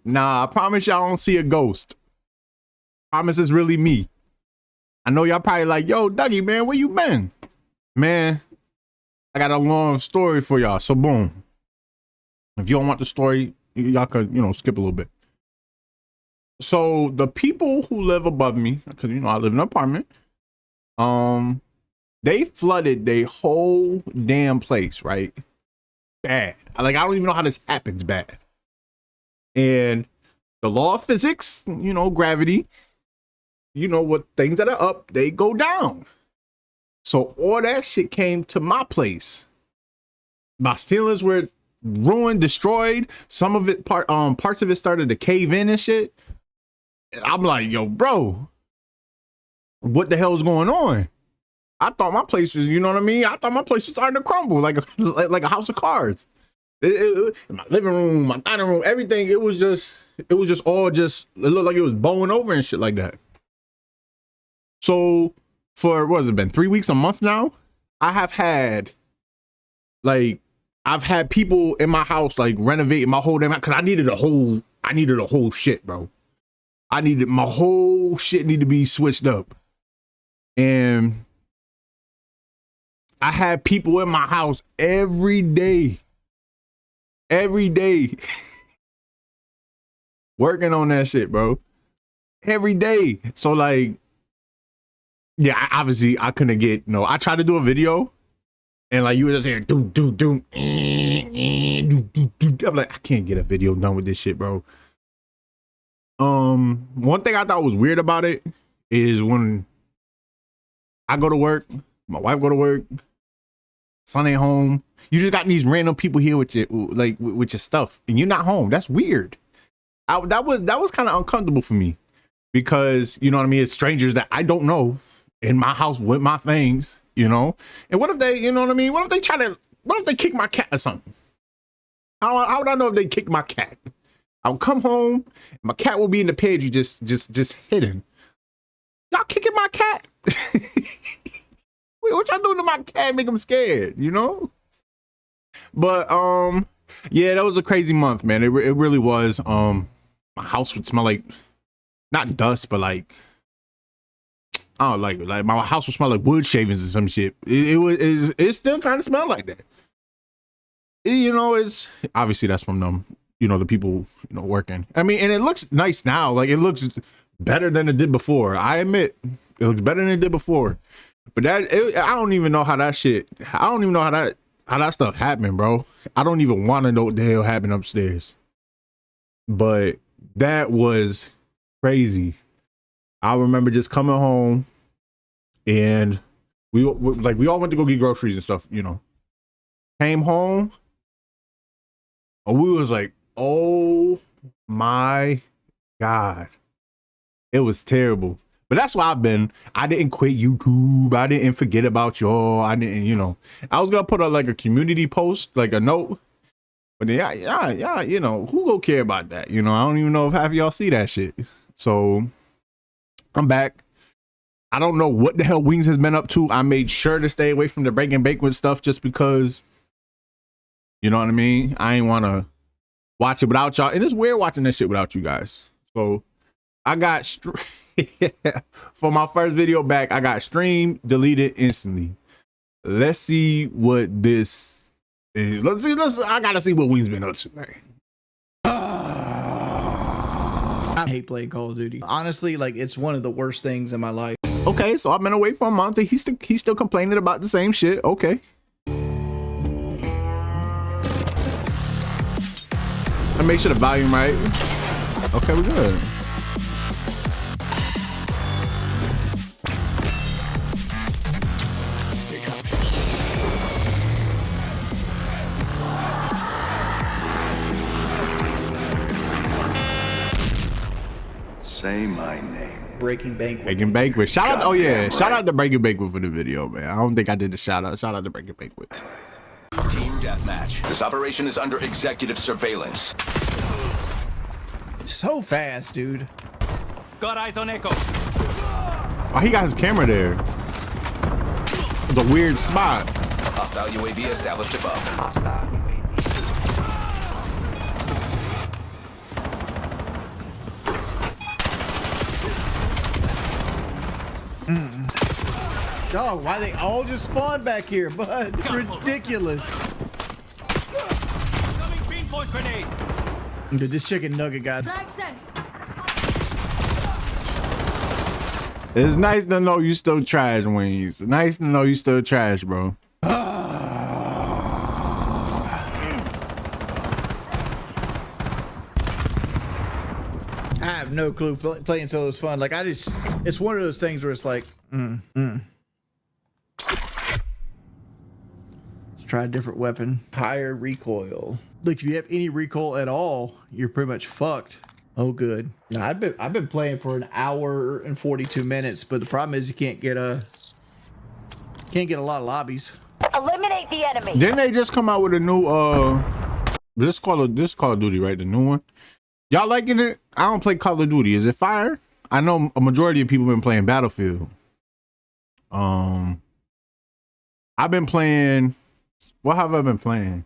Nah, I promise y'all don't see a ghost. Promise it's really me. I know y'all probably like, yo, Dougie, man, where you been? Man, I got a long story for y'all. So boom. If you don't want the story, y'all could, skip a little bit. So the people who live above me, because I live in an apartment, they flooded their whole damn place, right? Bad. Like, I don't even know how this happens bad. And the law of physics, gravity, what things that are up, they go down. So all that shit came to my place. My ceilings were ruined, destroyed. Some of it, parts of it started to cave in and shit. I'm like, yo, bro, what the hell is going on? I thought my place was, I thought my place was starting to crumble like a house of cards. My living room, my dining room, everything. It was just all it looked like it was bowing over and shit like that. So for, what has it been, 3 weeks, a month now? I've had people in my house like renovating my whole damn house because I needed a whole shit, bro. My whole shit need to be switched up. And I had people in my house every day working on that shit, bro. Every day. So like, yeah, obviously I couldn't get, I tried to do a video and like you were just hearing I'm like, I can't get a video done with this shit, bro. One thing I thought was weird about it is when I go to work, my wife go to work, son ain't home, you just got these random people here with your stuff and you're not home. That's weird. That was kind of uncomfortable for me because it's strangers that I don't know in my house with my things, and what if they, what if they kick my cat or something? How would I know if they kicked my cat? I'll come home, my cat will be in the pantry just hidden. Y'all kicking my cat? Wait, what y'all doing to my cat? Make him scared, But yeah, that was a crazy month, man. It really was. My house would smell like, not dust, but like, I don't like my house would smell like wood shavings or some shit. It still kind of smelled like that. It's obviously that's from them. The people, working. I mean, and it looks nice now. Like, it looks better than it did before. I admit, it looks better than it did before. But I don't even know how that stuff happened, bro. I don't even want to know what the hell happened upstairs. But that was crazy. I remember just coming home and we all went to go get groceries and stuff, Came home and we was like, oh my God. It was terrible. But that's why I didn't quit YouTube. I didn't forget about y'all. I didn't, I was gonna put up like a community post, like a note. But then yeah, who go care about that? I don't even know if half of y'all see that shit. So I'm back. I don't know what the hell Wings has been up to. I made sure to stay away from the break and bake with stuff just because, you know what I mean? I ain't want to watch it without y'all. And it's weird watching this shit without you guys. So I got for my first video back, I got stream deleted instantly. Let's see what this is. I gotta see what Wings been up to. Right? I hate playing Call of Duty. Honestly, like, it's one of the worst things in my life. Okay, so I've been away for a month and he's still complaining about the same shit. Okay. I make sure the volume right. Okay, we're good. Say my name. Breaking Banquet. Breaking Banquet. Shout out. Oh yeah. Shout out to Breaking Banquet for the video, man. I don't think I did the shout out. Shout out to Breaking Banquet. Team deathmatch. This operation is under executive surveillance. So fast, dude. Got eyes on Echo. Oh, he got his camera there. It's a weird spot. Hostile UAV established above. Dog, why they all just spawn back here, bud? It's ridiculous. Coming pinpoint grenade. Dude, this chicken nugget guy. Frag sent. It's nice to know you still trash, Wings. Nice to know you still trash, bro. I have no clue. Playing solo is fun. Like, it's one of those things where it's like, Let's try a different weapon. Higher recoil. Look, if you have any recoil at all, you're pretty much fucked. Oh, good. No, I've been playing for an hour and 42 minutes, but the problem is you can't get a lot of lobbies. Eliminate the enemy. Didn't they just come out with a new this Call of Duty, right? The new one. Y'all liking it? I don't play Call of Duty. Is it fire? I know a majority of people been playing Battlefield. I've been playing. What have I been playing?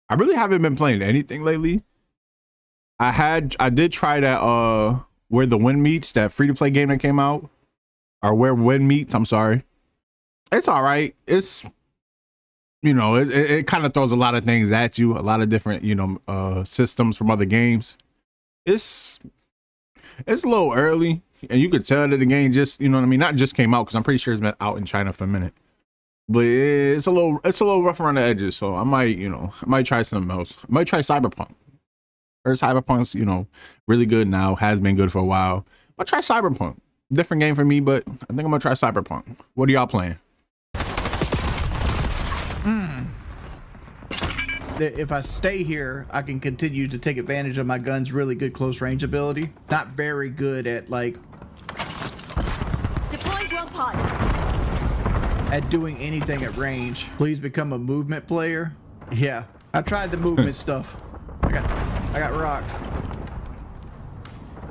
I really haven't been playing anything lately. I did try that Where the Wind Meets, that free-to-play game that came out. Or Where Wind Meets, I'm sorry. It's all right. It's, you know, it kind of throws a lot of things at you, a lot of different, you know, systems from other games. It's a little early, and you could tell that the game just, you know what I mean, not just came out, because I'm pretty sure it's been out in China for a minute. But it's a little rough around the edges, so I might try something else. I might try Cyberpunk. Or Cyberpunk's, you know, really good now, has been good for a while. I'll try Cyberpunk. Different game for me, but I think I'm gonna try Cyberpunk. What are y'all playing? If I stay here, I can continue to take advantage of my gun's really good close range ability. Not very good at, like, Deploying drone pod. at doing anything at range. Please become a movement player. Yeah, I tried the movement stuff. I got rocked.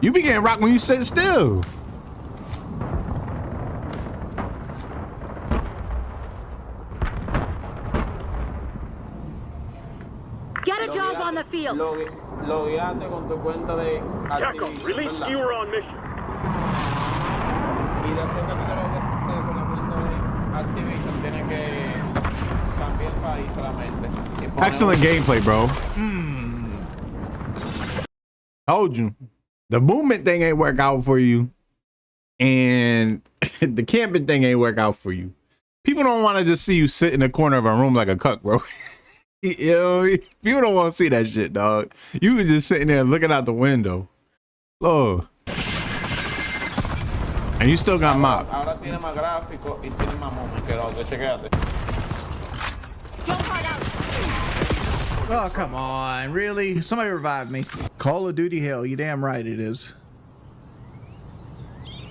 You be getting rocked when you sit still. Get a job on the field. Logueate con tu cuenta de Jackal, release skewer on mission. Y después que tú te loguees con la cuenta de Activision, tienes que cambiar el país solamente. Excellent gameplay, bro. Told you. The movement thing ain't work out for you. And the camping thing ain't work out for you. People don't want to just see you sit in the corner of a room like a cuck, bro. You know, people don't want to see that shit, dog. You was just sitting there looking out the window. Oh. And you still got mob. Ahora tiene más gráfico y tiene más movement que los otros. Chequéate. Drone pod out. Oh, come on. Really? Somebody revive me. Call of Duty hell. You damn right it is.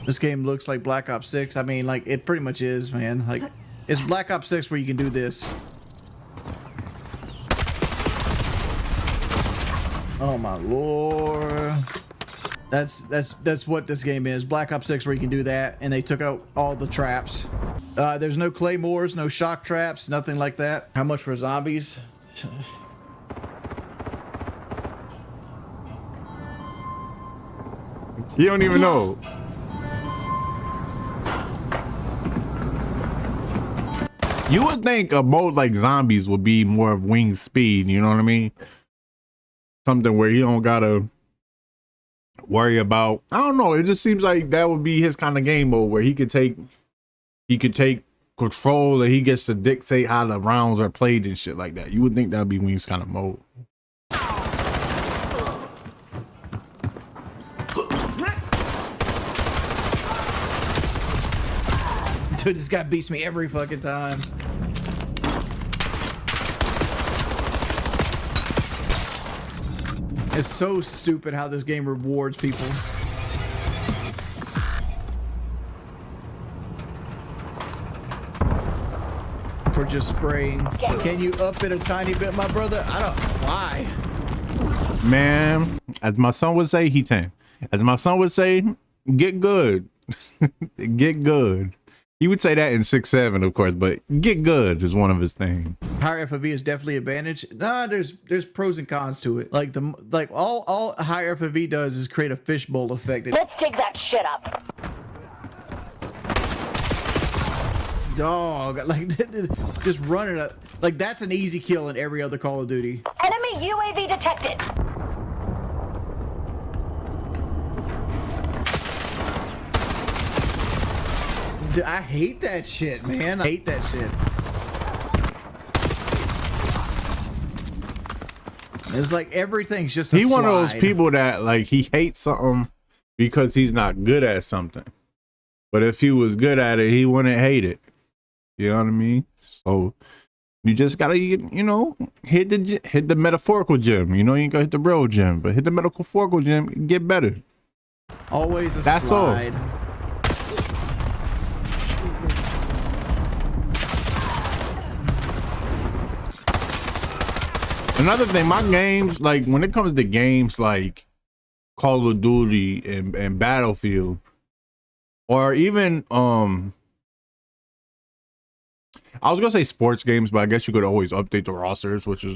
This game looks like Black Ops 6. I mean, like, it pretty much is, man. Like, it's Black Ops 6 where you can do this. Oh my lord. That's what this game is. Black Ops 6 where you can do that, and they took out all the traps. There's no claymores, no shock traps, nothing like that. How much for zombies? You don't even know. You would think a mode like zombies would be more of wing speed, you know what I mean? Something where you don't gotta worry about, I don't know, it just seems like that would be his kind of game mode where he could take control and he gets to dictate how the rounds are played and shit like that. You would think that would be Wing's kind of mode. Dude, this guy beats me every fucking time. It's so stupid how this game rewards people. For just spraying. Can you up it a tiny bit, my brother? I don't. Why? Man, as my son would say, he 10. As my son would say, get good. Get good. He would say that in 6-7, of course, but get good is one of his things. Higher FOV is definitely advantage. Nah, there's pros and cons to it. Like all higher FOV does is create a fishbowl effect. Let's dig that shit up. Dog, like just running up. Like that's an easy kill in every other Call of Duty. Enemy UAV detected. I hate that shit, man. I hate that shit. It's like everything's just a He one of those slide. people that like he hates something because he's not good at something. But if he was good at it, he wouldn't hate it. You know what I mean? So you just gotta, you know, hit the metaphorical gym. You know, you ain't gonna hit the real gym, but hit the metaphorical gym and get better. Always a That's slide. all. Another thing, my games, like when it comes to games like Call of Duty and Battlefield, or even I was gonna say sports games, but I guess you could always update the rosters, which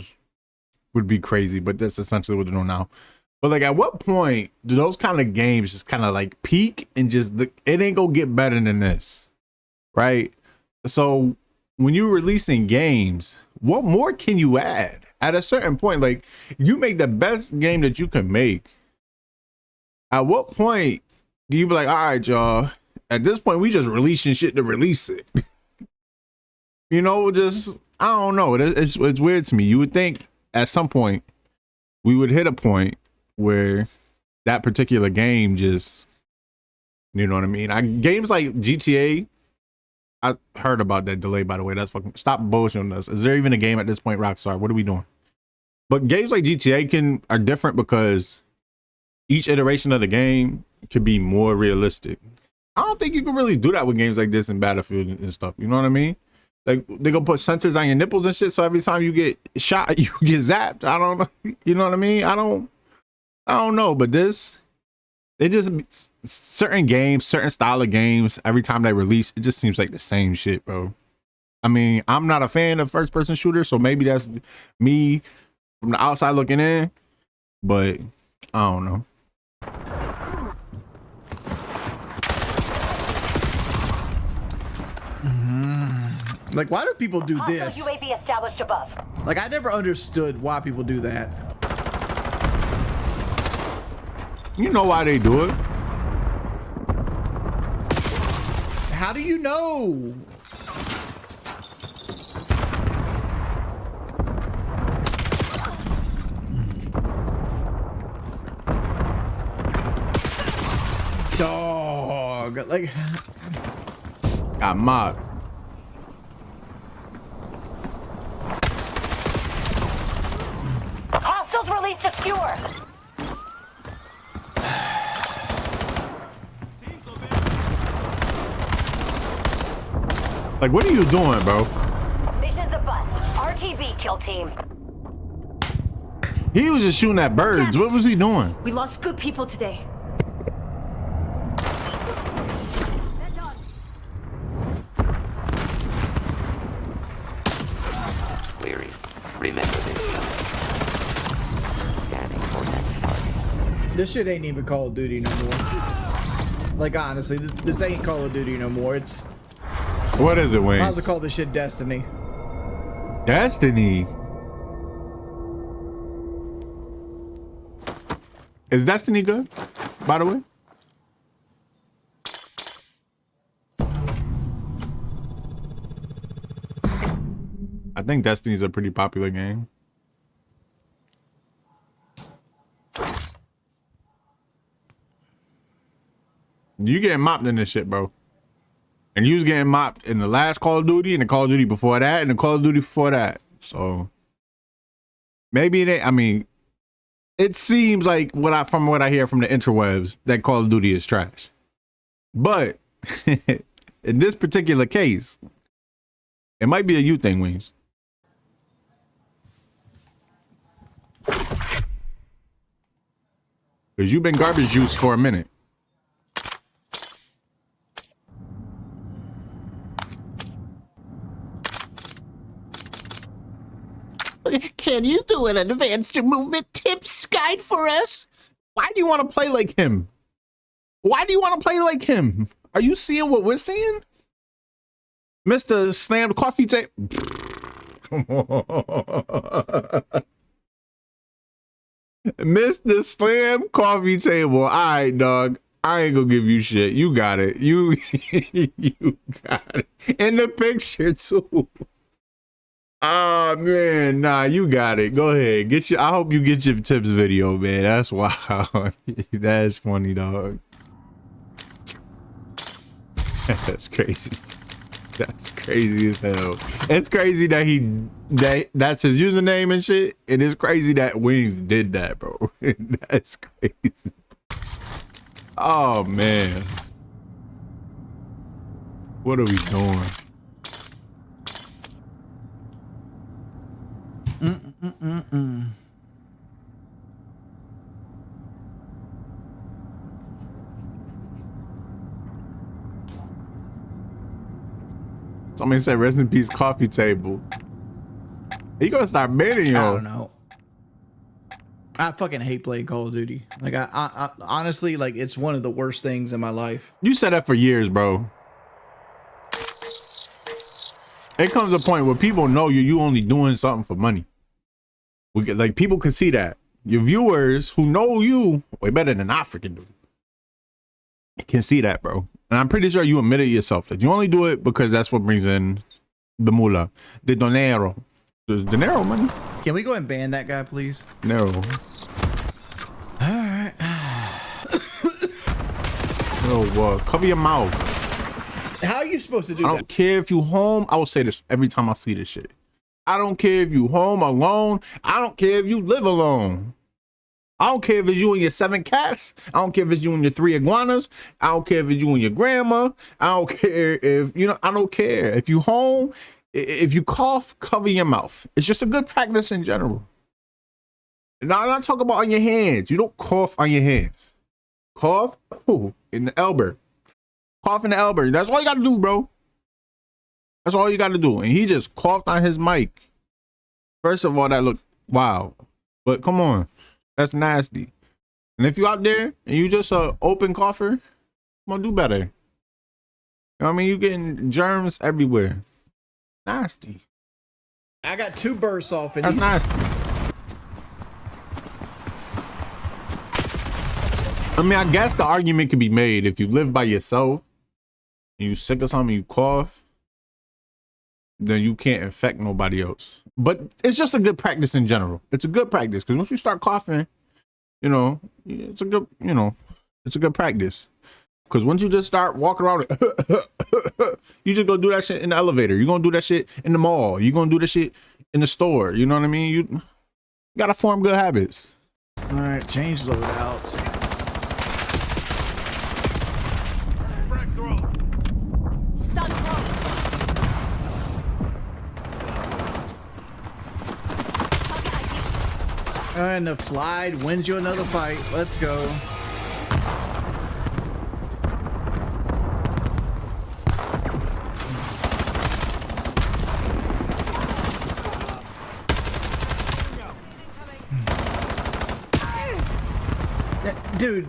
would be crazy, but that's essentially what they're doing now. But like, at what point do those kind of games just kind of like peak and just it ain't gonna get better than this, right? So when you're releasing games, what more can you add? At a certain point, like you make the best game that you can make. At what point do you be like, all right, y'all, at this point, we just releasing shit to release it? You know, just, I don't know. It's weird to me. You would think at some point we would hit a point where that particular game just, you know what I mean? Games like GTA, I heard about that delay, by the way. That's fucking, stop bullshitting us. Is there even a game at this point, Rockstar? What are we doing? But games like GTA are different because each iteration of the game can be more realistic. I don't think you can really do that with games like this in Battlefield and stuff. You know what I mean? Like they gonna put sensors on your nipples and shit, so every time you get shot, you get zapped. I don't know. You know what I mean? I don't know. But they just, certain games, certain style of games, every time they release, it just seems like the same shit, bro. I mean, I'm not a fan of first person shooters, so maybe that's me from the outside looking in, but I don't know. Like, why do people do this? Hostile UAV established above. Like, I never understood why people do that. You know why they do it? How do you know? Dog, like, Got mobbed. Hostiles released a skewer. Like, what are you doing, bro? Mission's a bust. RTB kill team. He was just shooting at birds. What was he doing? We lost good people today. Weary. Remember this. Scanning for next target. this shit ain't even Call of Duty no more. Like, honestly, this ain't Call of Duty no more. It's, What is it, Wayne? might as well call this shit Destiny. Destiny. Is Destiny good, by the way? I think Destiny's a pretty popular game. You getting mopped in this shit, bro. And you was getting mopped in the last Call of Duty and the Call of Duty before that and the Call of Duty before that. So maybe it ain't, I mean, it seems like from what I hear from the interwebs that Call of Duty is trash. But in this particular case, it might be a you thing, Wings. Because you've been garbage juice for a minute. Can you do an advanced movement tips guide for us? Why do you want to play like him? Why do you want to play like him? Are you seeing what we're seeing? Mr. Slam Coffee Table. Come on. Mr. Slam Coffee Table. All right, dog. I ain't gonna give you shit. You got it. You you got it. In the picture too. Oh man, nah, you got it. Go ahead. Get your I hope you get your tips video, man. That's wild. That's funny, dog. That's crazy. That's crazy as hell. It's crazy that that's his username and shit. And it's crazy that Wings did that, bro. That's crazy. Oh man. What are we doing? Somebody said rest in peace coffee table. You gonna start banning I y'all. don't know. I fucking hate playing Call of Duty. Like I honestly, like, it's one of the worst things in my life. You said that for years, bro. It comes a point where people know you only doing something for money. Like people can see that. Your viewers who know you way better than I freaking do can see that, bro. And I'm pretty sure you admitted yourself that you only do it because that's what brings in the moolah, the dinero, the dinero money. Can we go and ban that guy, please? No. All right. Oh, cover your mouth. How are you supposed to do I that? don't care if you home. I will say this every time I see this shit. I don't care if you home alone. I don't care if you live alone. I don't care if it's you and your 7 cats. I don't care if it's you and your 3 iguanas. I don't care if it's you and your grandma. I don't care if, I don't care. If you home, if you cough, cover your mouth. It's just a good practice in general. Now, I'm not talking about on your hands. You don't cough on your hands. Cough in the elbow. Cough in the elbow. That's all you got to do, bro. That's all you got to do. And he just coughed on his mic. First of all, that looked wild. But come on. That's nasty. And if you out there and you just a open cougher, I'm gonna do better. You know what I mean? You getting germs everywhere. Nasty. I got 2 bursts off, and That's nasty. I mean, I guess the argument could be made if you live by yourself and you sick or something, you cough, then you can't infect nobody else. But it's just a good practice in general. It's a good practice because once you start coughing, it's a good, it's a good practice. Because once you just start walking around, you just go do that shit in the elevator. You're going to do that shit in the mall. You're going to do that shit in the store. You know what I mean? You got to form good habits. all right, change loadouts. Stun throw. And the slide wins you another fight. Let's go. Dude,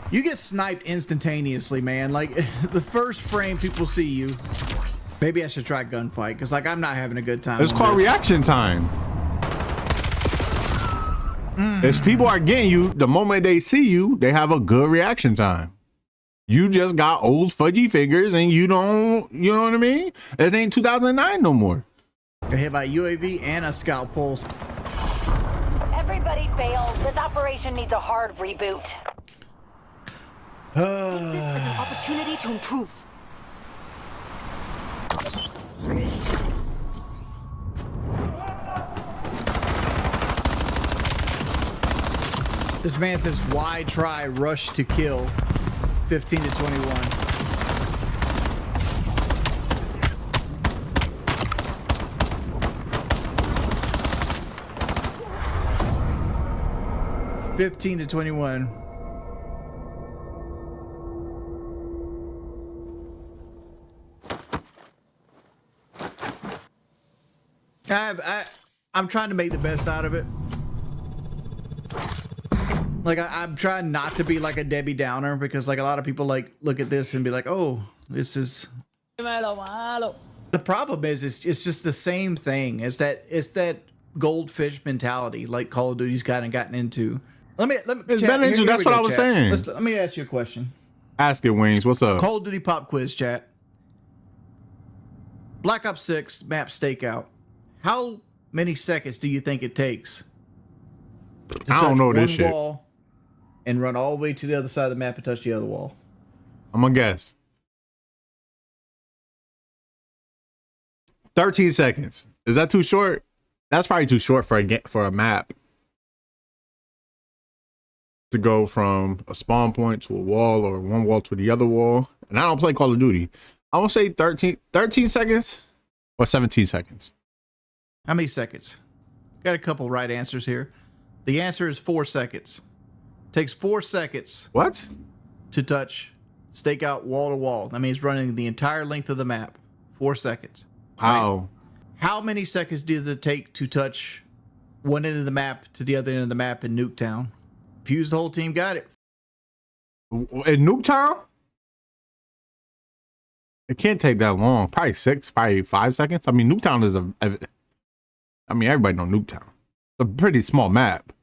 you get sniped instantaneously, man. Like, the first frame people see you. Maybe I should try gunfight, because, like, I'm not having a good time. It's called reaction time. If people are getting you, the moment they see you, they have a good reaction time. You just got old fudgy fingers and you know what I mean? It ain't 2009 no more. Got hit by UAV and a scout pulse. Everybody bail. This operation needs a hard reboot. Take this as an opportunity to improve. This man says, why try rush to kill 15 to 21? $15 to 21. I'm trying to make the best out of it. Like I'm trying not to be like a Debbie Downer because like a lot of people like look at this and be like, oh, this is. The problem is it's just the same thing. It's that goldfish mentality like Call of Duty's gotten into. Let me. It's been into. That's what I was saying. Let me ask you a question. Ask it, Wings. What's up? Call of Duty pop quiz chat. Black Ops 6 map stakeout. How many seconds do you think it takes to I don't know touch this one shit. wall and run all the way to the other side of the map and touch the other wall? I'm gonna guess 13 seconds. Is that too short? That's probably too short for a map to go from a spawn point to a wall or one wall to the other wall. And I don't play Call of Duty. I want to say 13 seconds or 17 seconds. How many seconds? Got a couple right answers here. The answer is 4 seconds. Takes 4 seconds What? to touch, stake out wall to wall. That means running the entire length of the map. 4 seconds. How? How many seconds does it take to touch one end of the map to the other end of the map in Nuketown? Fuse the whole team got it. In Nuketown? It can't take that long. Probably 6, probably 5 seconds. I mean, Nuketown is everybody know Nuketown. It's a pretty small map.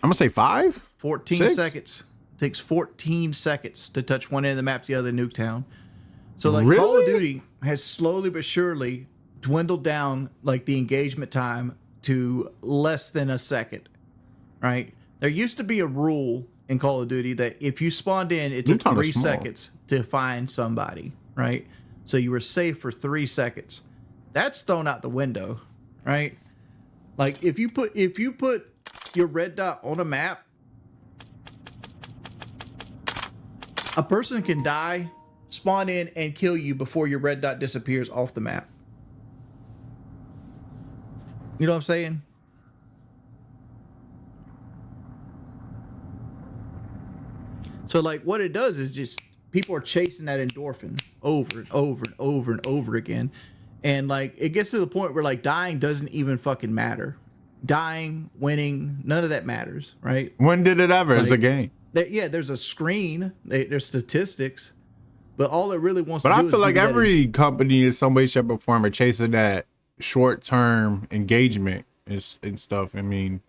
I'm gonna say 5? 14 6? seconds. Takes 14 seconds to touch one end of the map to the other Nuketown. So like Really? Call of Duty has slowly but surely dwindled down like the engagement time to less than a second. Right? There used to be a rule in Call of Duty that if you spawned in, it took Nuketown 3 is small. seconds to find somebody, right? So you were safe for 3 seconds. That's thrown out the window, right? Like if you put your red dot on a map, a person can die, spawn in, and kill you before your red dot disappears off the map. You know what I'm saying? So like what it does is just people are chasing that endorphin over and over and over and over again. And like it gets to the point where like dying doesn't even fucking matter. Dying, winning, none of that matters, right? When did it ever? It's a Like, game. There's a screen, there's statistics, but all it really wants But to do I is feel like give you that every company in some way, shape, or form are chasing that short-term engagement and stuff. I mean,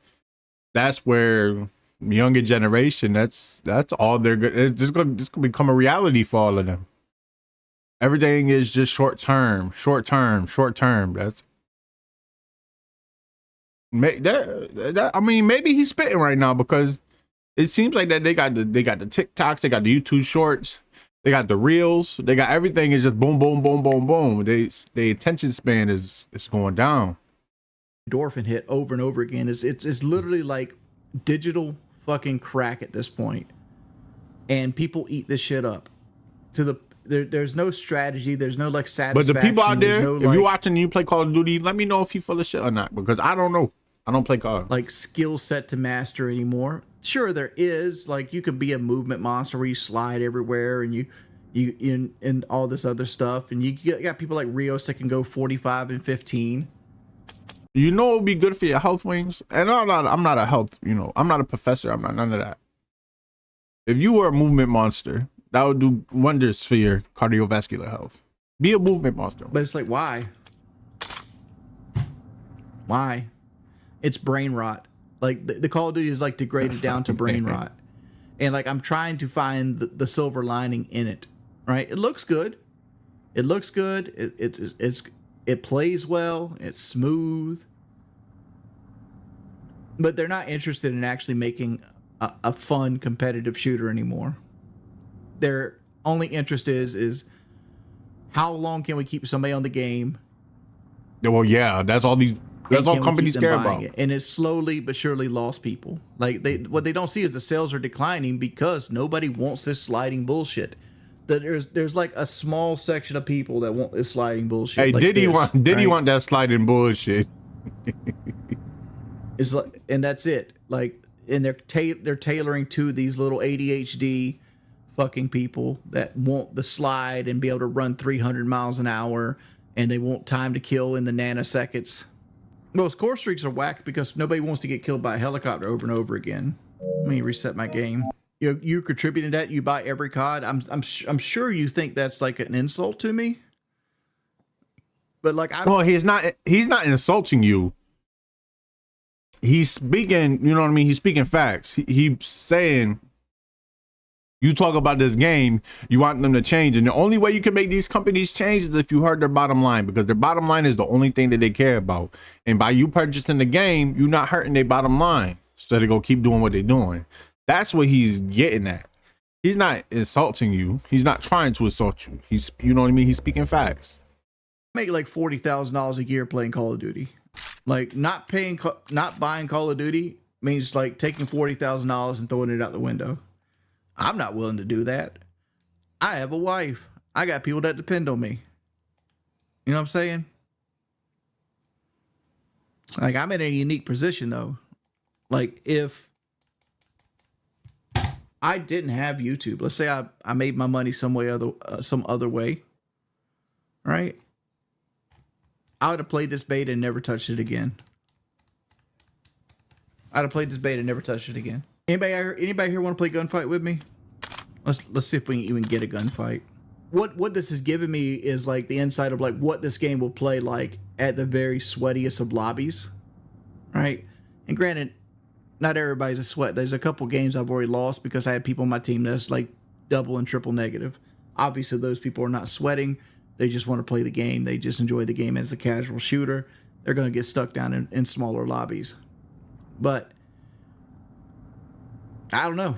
that's where younger generation, that's all they're good. It's just gonna become a reality for all of them. Everything is just short-term. That's I mean, maybe he's spitting right now because it seems like that they got the TikToks, they got the YouTube shorts, they got the reels, they got everything is just boom, boom, boom, boom, boom. The attention span is going down. endorphin hit over and over again. It's literally like digital fucking crack at this point. And people eat this shit up. There's no strategy, there's no like But satisfaction. the people out there, no, if like, you're watching and you play Call of Duty, let me know if you full of shit or not, because I don't know. I don't play Call. like skill set to master anymore. Sure, there is. Like you could be a movement monster where you slide everywhere and you and all this other stuff, and you got people like Rios that can go 45 and 15. You know it would be good for your health, Wings. And I'm not a health, I'm not a professor. I'm not none of that. If you were a movement monster, that would do wonders for your cardiovascular health. Be a movement monster. But it's like, why? Why? It's brain rot. Like the Call of Duty is like degraded down to brain rot. And like I'm trying to find the silver lining in it. Right? It looks good. It looks good. It plays well. It's smooth. But they're not interested in actually making a fun competitive shooter anymore. Their only interest is how long can we keep somebody on the game? Well, yeah, that's all companies care about. And it's slowly but surely lost people. Like what they don't see is the sales are declining because nobody wants this sliding bullshit. There's like a small section of people that want this sliding bullshit. Hey, like did he this, want that sliding bullshit? It's like, and that's it. Like, and they're tailoring to these little ADHD fucking people that want the slide and be able to run 300 miles an hour, and they want time to kill in the nanoseconds. Well, score streaks are whack because nobody wants to get killed by a helicopter over and over again. Let me reset my game. You contributing to that? You buy every COD. I'm sure you think that's like an insult to me. But like, well, he's not insulting you. He's speaking, you know what I mean? He's speaking facts. He's saying, you talk about this game, you want them to change. And the only way you can make these companies change is if you hurt their bottom line, because their bottom line is the only thing that they care about. And by you purchasing the game, you're not hurting their bottom line. So they're going to keep doing what they're doing. That's what he's getting at. He's not insulting you. He's not trying to insult you. He's, you know what I mean? He's speaking facts. Make like $40,000 a year playing Call of Duty. Like not buying Call of Duty means like taking $40,000 and throwing it out the window. I'm not willing to do that. I have a wife. I got people that depend on me. You know what I'm saying? Like, I'm in a unique position though. Like, if I didn't have YouTube, let's say I made my money some other way, right? I would have played this beta and never touched it again. I'd have played this beta and never touched it again. Anybody here want to play gunfight with me? Let's see if we can even get a gunfight. What this has given me is like the insight of like what this game will play like at the very sweatiest of lobbies, right? And granted, not everybody's a sweat. There's a couple games I've already lost because I had people on my team that's like double and triple negative. Obviously, those people are not sweating. They just want to play the game. They just enjoy the game as a casual shooter. They're going to get stuck down in smaller lobbies. But I don't know.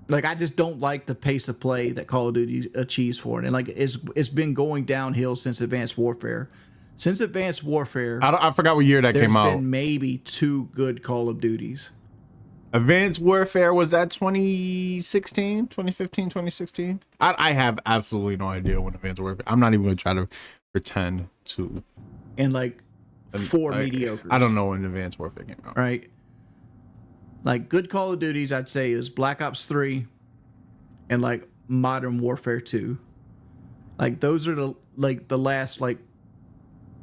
Like, I just don't like the pace of play that Call of Duty achieves for it. And like, it's been going downhill since Advanced Warfare. Since Advanced Warfare, I forgot what year that came out. There's been maybe 2 good Call of Duties. Advanced Warfare, was that 2016, 2015, 2016? I have absolutely no idea when Advanced Warfare. I'm not even going to try to pretend to. And like 4 mediocres. I don't know when Advanced Warfare came out. Right. Like good Call of Duties, I'd say is Black Ops 3 and like Modern Warfare 2. Like those are the last like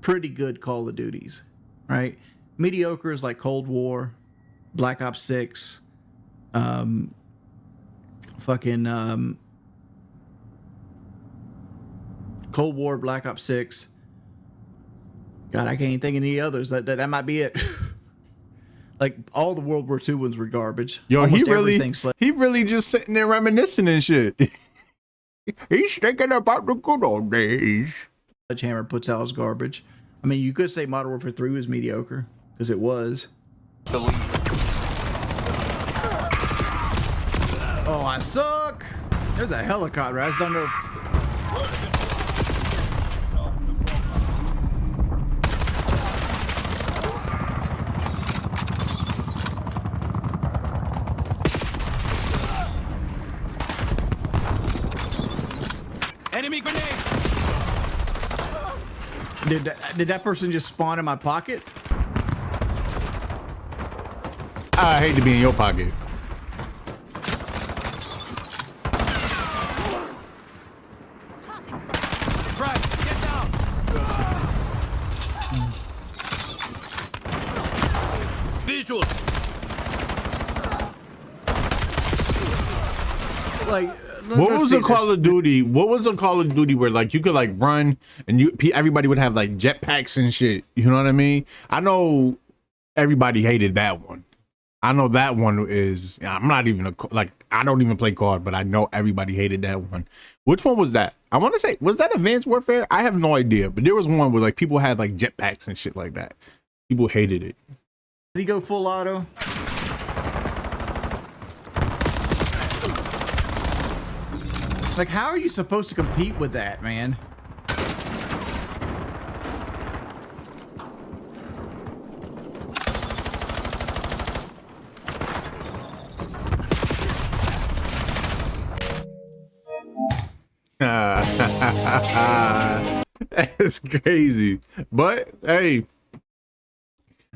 pretty good Call of Duties, right? Mediocre is like Cold War, Black Ops 6, Cold War, Black Ops 6. God, I can't even think of any others. That might be it. Like all the World War II ones were garbage. Yo, Almost he really just sitting there reminiscing and shit. He's thinking about the good old days. Sledgehammer puts out as garbage. I mean, you could say Modern Warfare 3 was mediocre because it was. Oh, I suck. There's a helicopter. I just don't know. Enemy grenade! Did that person just spawn in my pocket? I hate to be in your pocket. Right, get down! Visual! Like, What was a Call of Duty? What was a Call of Duty where like you could like run and everybody would have like jetpacks and shit? You know what I mean? I know everybody hated that one. I know that one is. I'm not even I don't even play COD, but I know everybody hated that one. Which one was that? I want to say, was that Advanced Warfare? I have no idea, but there was one where like people had like jetpacks and shit like that. People hated it. Did he go full auto? Like, how are you supposed to compete with that, man? That's crazy. But hey,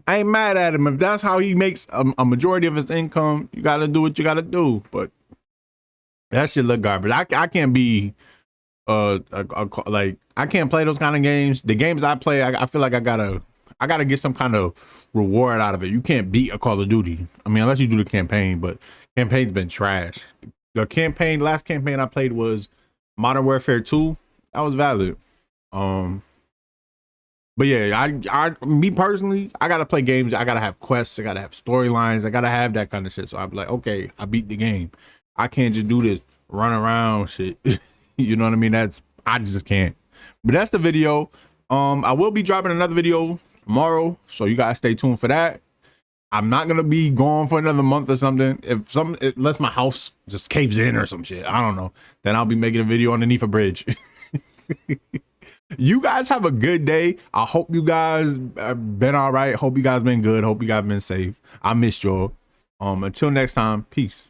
I ain't mad at him. If that's how he makes a majority of his income, you gotta do what you gotta do. But that shit look garbage. I can't be like I can't play those kind of games. The games I play, I feel like I gotta I gotta get some kind of reward out of it. You can't beat a Call of Duty. I mean, unless you do the campaign, but campaign's been trash. The last campaign I played was Modern Warfare 2. That was valid. But yeah, me personally, I gotta play games. I gotta have quests. I gotta have storylines. I gotta have that kind of shit. So I'm like, okay, I beat the game. I can't just do this run around shit. You know what I mean? I just can't. But that's the video. I will be dropping another video tomorrow, so you guys stay tuned for that. I'm not gonna be gone for another month or something. Unless my house just caves in or some shit, I don't know. Then I'll be making a video underneath a bridge. You guys have a good day. I hope you guys have been all right. Hope you guys been good. Hope you guys been safe. I missed y'all. Until next time, peace.